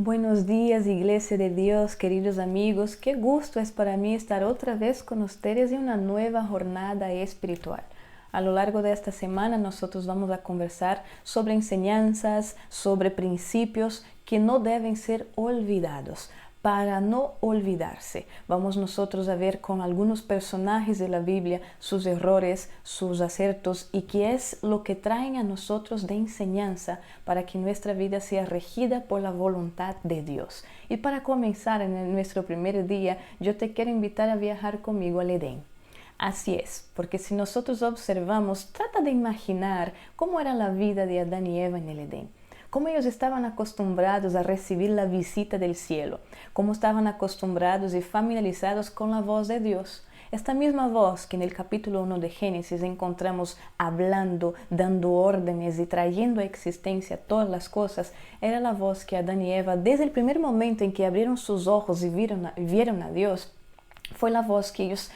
Buenos días, Iglesia de Dios, queridos amigos. Qué gusto es para mí estar otra vez con ustedes en una nueva jornada espiritual. A lo largo de esta semana nosotros vamos a conversar sobre enseñanzas, sobre principios que no deben ser olvidados. Para no olvidarse, vamos nosotros a ver con algunos personajes de la Biblia sus errores, sus aciertos y qué es lo que traen a nosotros de enseñanza para que nuestra vida sea regida por la voluntad de Dios. Y para comenzar en nuestro primer día, yo te quiero invitar a viajar conmigo al Edén. Así es, porque si nosotros observamos, trata de imaginar cómo era la vida de Adán y Eva en el Edén. Cómo ellos estaban acostumbrados a recibir la visita del cielo, cómo estaban acostumbrados y familiarizados con la voz de Dios. Esta misma voz que en el capítulo 1 de Génesis encontramos hablando, dando órdenes y trayendo a existencia todas las cosas, era la voz que Adán y Eva, desde el primer momento en que abrieron sus ojos y vieron a Dios, fue la voz que ellos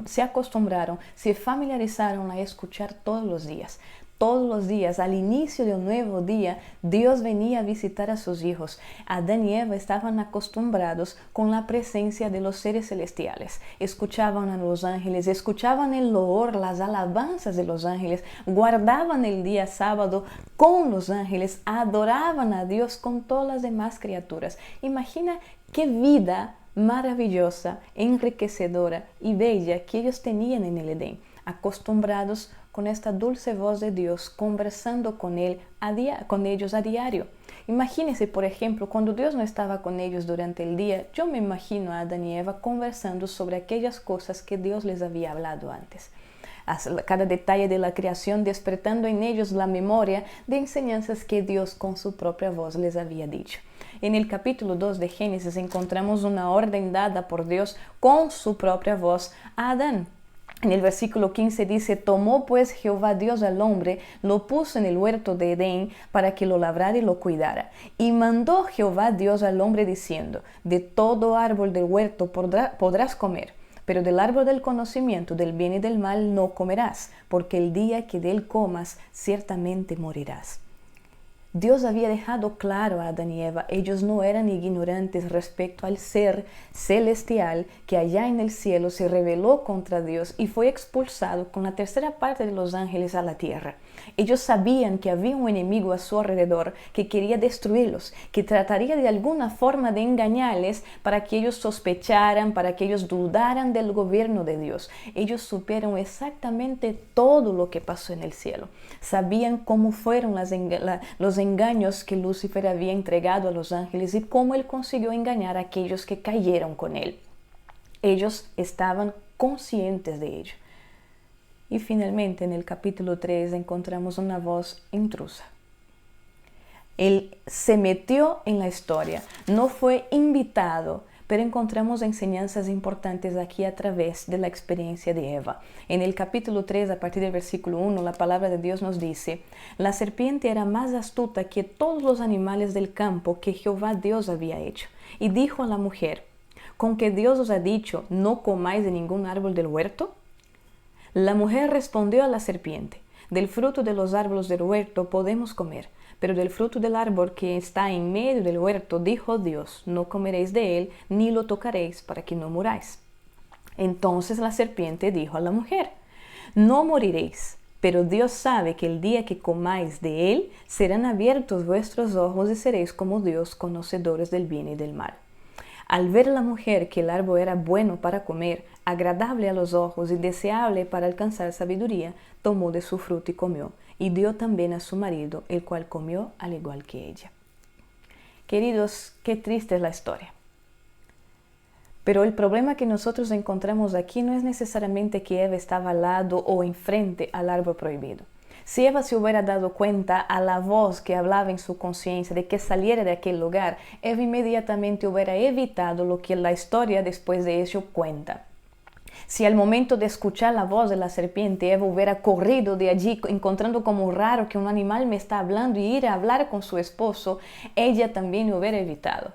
se acostumbraron, se familiarizaron a escuchar todos los días. Todos los días, al inicio de un nuevo día, Dios venía a visitar a sus hijos. Adán y Eva estaban acostumbrados con la presencia de los seres celestiales. Escuchaban a los ángeles, escuchaban el loor, las alabanzas de los ángeles, guardaban el día sábado con los ángeles, adoraban a Dios con todas las demás criaturas. Imagina qué vida maravillosa, enriquecedora y bella que ellos tenían en el Edén, acostumbrados con esta dulce voz de Dios, conversando con ellos a diario. Imagínense, por ejemplo, cuando Dios no estaba con ellos durante el día, yo me imagino a Adán y Eva conversando sobre aquellas cosas que Dios les había hablado antes. Cada detalle de la creación despertando en ellos la memoria de enseñanzas que Dios con su propia voz les había dicho. En el capítulo 2 de Génesis encontramos una orden dada por Dios con su propia voz a Adán. En el versículo 15 dice: tomó pues Jehová Dios al hombre, lo puso en el huerto de Edén para que lo labrara y lo cuidara. Y mandó Jehová Dios al hombre diciendo: de todo árbol del huerto podrás comer, pero del árbol del conocimiento del bien y del mal no comerás, porque el día que de él comas ciertamente morirás. Dios había dejado claro a Adán y Eva, ellos no eran ignorantes respecto al ser celestial que allá en el cielo se rebeló contra Dios y fue expulsado con la tercera parte de los ángeles a la tierra. Ellos sabían que había un enemigo a su alrededor que quería destruirlos, que trataría de alguna forma de engañarles para que ellos sospecharan, para que ellos dudaran del gobierno de Dios. Ellos supieron exactamente todo lo que pasó en el cielo. Sabían cómo fueron los engaños que Lucifer había entregado a los ángeles y cómo él consiguió engañar a aquellos que cayeron con él. Ellos estaban conscientes de ello. Y finalmente en el capítulo 3 encontramos una voz intrusa. Él se metió en la historia, no fue invitado, pero encontramos enseñanzas importantes aquí a través de la experiencia de Eva. En el capítulo 3, a partir del versículo 1, la palabra de Dios nos dice: la serpiente era más astuta que todos los animales del campo que Jehová Dios había hecho. Y dijo a la mujer: ¿con que Dios os ha dicho, no comáis de ningún árbol del huerto? La mujer respondió a la serpiente: del fruto de los árboles del huerto podemos comer, pero del fruto del árbol que está en medio del huerto, dijo Dios, no comeréis de él, ni lo tocaréis, para que no muráis. Entonces la serpiente dijo a la mujer: no moriréis, pero Dios sabe que el día que comáis de él, serán abiertos vuestros ojos y seréis como Dios, conocedores del bien y del mal. Al ver la mujer que el árbol era bueno para comer, agradable a los ojos y deseable para alcanzar sabiduría, tomó de su fruto y comió, y dio también a su marido, el cual comió al igual que ella. Queridos, qué triste es la historia. Pero el problema que nosotros encontramos aquí no es necesariamente que Eva estaba al lado o enfrente al árbol prohibido. Si Eva se hubiera dado cuenta a la voz que hablaba en su conciencia de que saliera de aquel lugar, Eva inmediatamente hubiera evitado lo que la historia después de eso cuenta. Si al momento de escuchar la voz de la serpiente, Eva hubiera corrido de allí, encontrando como raro que un animal me está hablando y ir a hablar con su esposo, ella también lo hubiera evitado.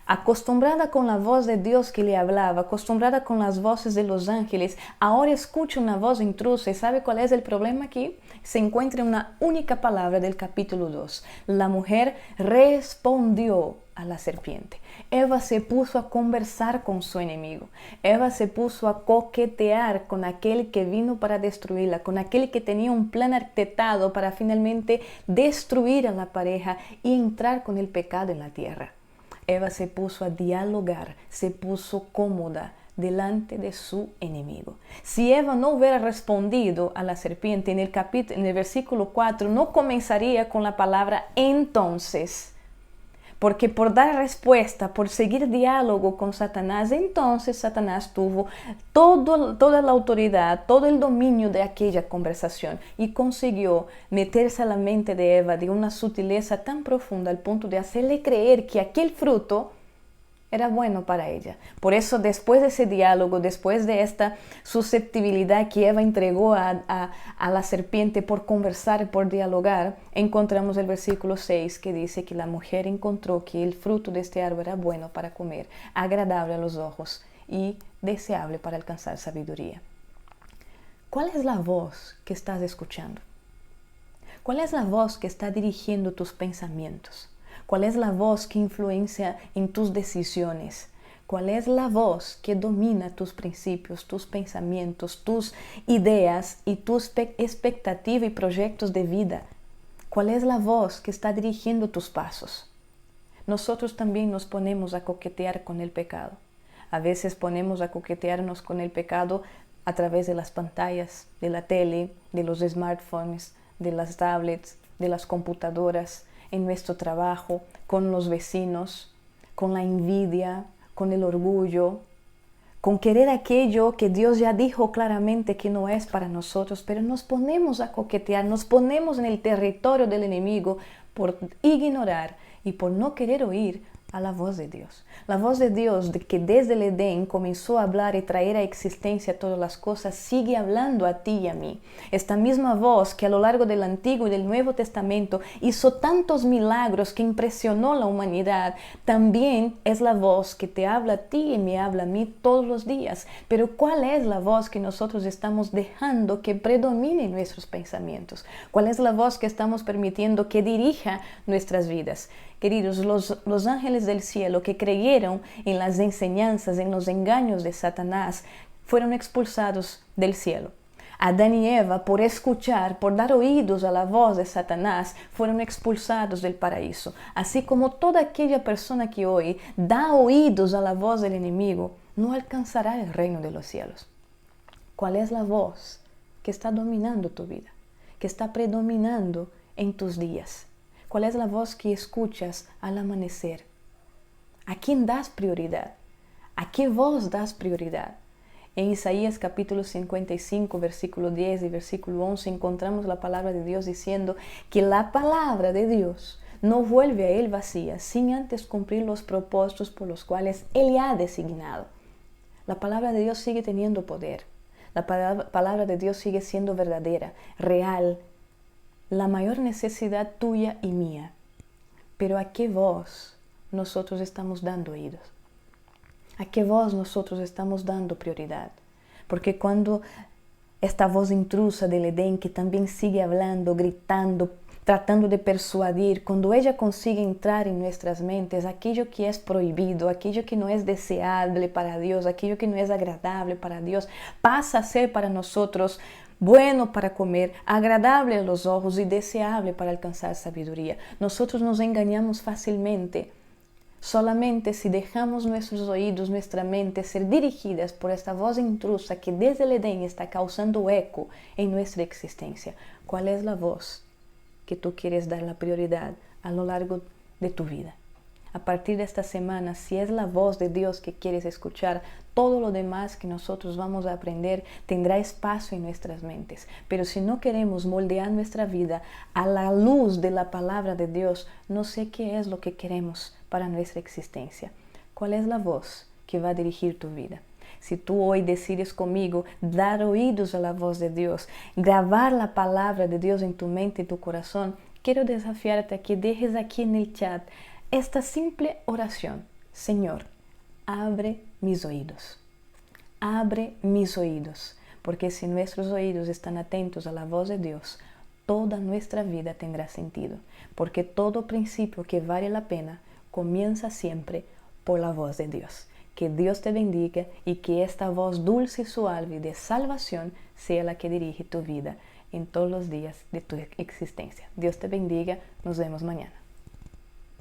Acostumbrada con la voz de Dios que le hablaba, acostumbrada con las voces de los ángeles, ahora escucha una voz intrusa. ¿Y sabe cuál es el problema aquí? se encuentra en una única palabra del capítulo 2. La mujer respondió a la serpiente. Eva se puso a conversar con su enemigo. Eva se puso a coquetear con aquel que vino para destruirla, con aquel que tenía un plan arquitectado para finalmente destruir a la pareja y entrar con el pecado en la tierra. Eva se puso a dialogar, se puso cómoda delante de su enemigo. Si Eva no hubiera respondido a la serpiente en el versículo 4, no comenzaría con la palabra entonces. Porque por dar respuesta, por seguir diálogo con Satanás, entonces Satanás tuvo toda la autoridad, todo el dominio de aquella conversación y consiguió meterse a la mente de Eva de una sutileza tan profunda al punto de hacerle creer que aquel fruto era bueno para ella. Por eso, después de ese diálogo, después de esta susceptibilidad que Eva entregó a la serpiente por conversar, por dialogar, encontramos el versículo 6 que dice que la mujer encontró que el fruto de este árbol era bueno para comer, agradable a los ojos y deseable para alcanzar sabiduría. ¿Cuál es la voz que estás escuchando? ¿Cuál es la voz que está dirigiendo tus pensamientos? ¿Cuál es la voz que influencia en tus decisiones? ¿Cuál es la voz que domina tus principios, tus pensamientos, tus ideas y tus expectativas y proyectos de vida? ¿Cuál es la voz que está dirigiendo tus pasos? Nosotros también nos ponemos a coquetear con el pecado. A veces ponemos a coquetearnos con el pecado a través de las pantallas, de la tele, de los smartphones, de las tablets, de las computadoras, en nuestro trabajo, con los vecinos, con la envidia, con el orgullo, con querer aquello que Dios ya dijo claramente que no es para nosotros, pero nos ponemos a coquetear, nos ponemos en el territorio del enemigo por ignorar y por no querer oír a la voz de Dios. La voz de Dios, de que desde el Edén comenzó a hablar y traer a existencia todas las cosas, sigue hablando a ti y a mí. Esta misma voz que a lo largo del Antiguo y del Nuevo Testamento hizo tantos milagros que impresionó a la humanidad, también es la voz que te habla a ti y me habla a mí todos los días. Pero ¿cuál es la voz que nosotros estamos dejando que predomine en nuestros pensamientos? ¿Cuál es la voz que estamos permitiendo que dirija nuestras vidas? Queridos, los ángeles del cielo que creyeron en las enseñanzas, en los engaños de Satanás, fueron expulsados del cielo. Adán y Eva, por escuchar, por dar oídos a la voz de Satanás, fueron expulsados del paraíso. Así como toda aquella persona que hoy da oídos a la voz del enemigo, no alcanzará el reino de los cielos. ¿Cuál es la voz que está dominando tu vida, que está predominando en tus días? ¿Cuál es la voz que escuchas al amanecer? ¿A quién das prioridad? ¿A qué voz das prioridad? En Isaías capítulo 55, versículo 10 y versículo 11 encontramos la palabra de Dios diciendo que la palabra de Dios no vuelve a Él vacía, sin antes cumplir los propósitos por los cuales Él ha designado. La palabra de Dios sigue teniendo poder. La palabra de Dios sigue siendo verdadera, real, la mayor necesidad tuya y mía. Pero ¿a qué voz nosotros estamos dando oídos? ¿A qué voz nosotros estamos dando prioridad? Porque cuando esta voz intrusa del Edén, que también sigue hablando, gritando, tratando de persuadir, cuando ella consigue entrar en nuestras mentes, aquello que es prohibido, aquello que no es deseable para Dios, aquello que no es agradable para Dios, pasa a ser para nosotros bueno para comer, agradable a los ojos y deseable para alcanzar sabiduría. Nosotros nos engañamos fácilmente, solamente si dejamos nuestros oídos, nuestra mente ser dirigidas por esta voz intrusa que desde el Edén está causando eco en nuestra existencia. ¿Cuál es la voz que tú quieres dar la prioridad a lo largo de tu vida? A partir de esta semana, si es la voz de Dios que quieres escuchar, todo lo demás que nosotros vamos a aprender tendrá espacio en nuestras mentes. Pero si no queremos moldear nuestra vida a la luz de la palabra de Dios, no sé qué es lo que queremos para nuestra existencia. ¿Cuál es la voz que va a dirigir tu vida? Si tú hoy decides conmigo dar oídos a la voz de Dios, grabar la palabra de Dios en tu mente y tu corazón, quiero desafiarte a que dejes aquí en el chat esta simple oración. Señor, abre mis oídos. Abre mis oídos. Porque si nuestros oídos están atentos a la voz de Dios, toda nuestra vida tendrá sentido, porque todo principio que vale la pena comienza siempre por la voz de Dios. Que Dios te bendiga y que esta voz dulce y suave de salvación sea la que dirige tu vida en todos los días de tu existencia. Dios te bendiga, nos vemos mañana.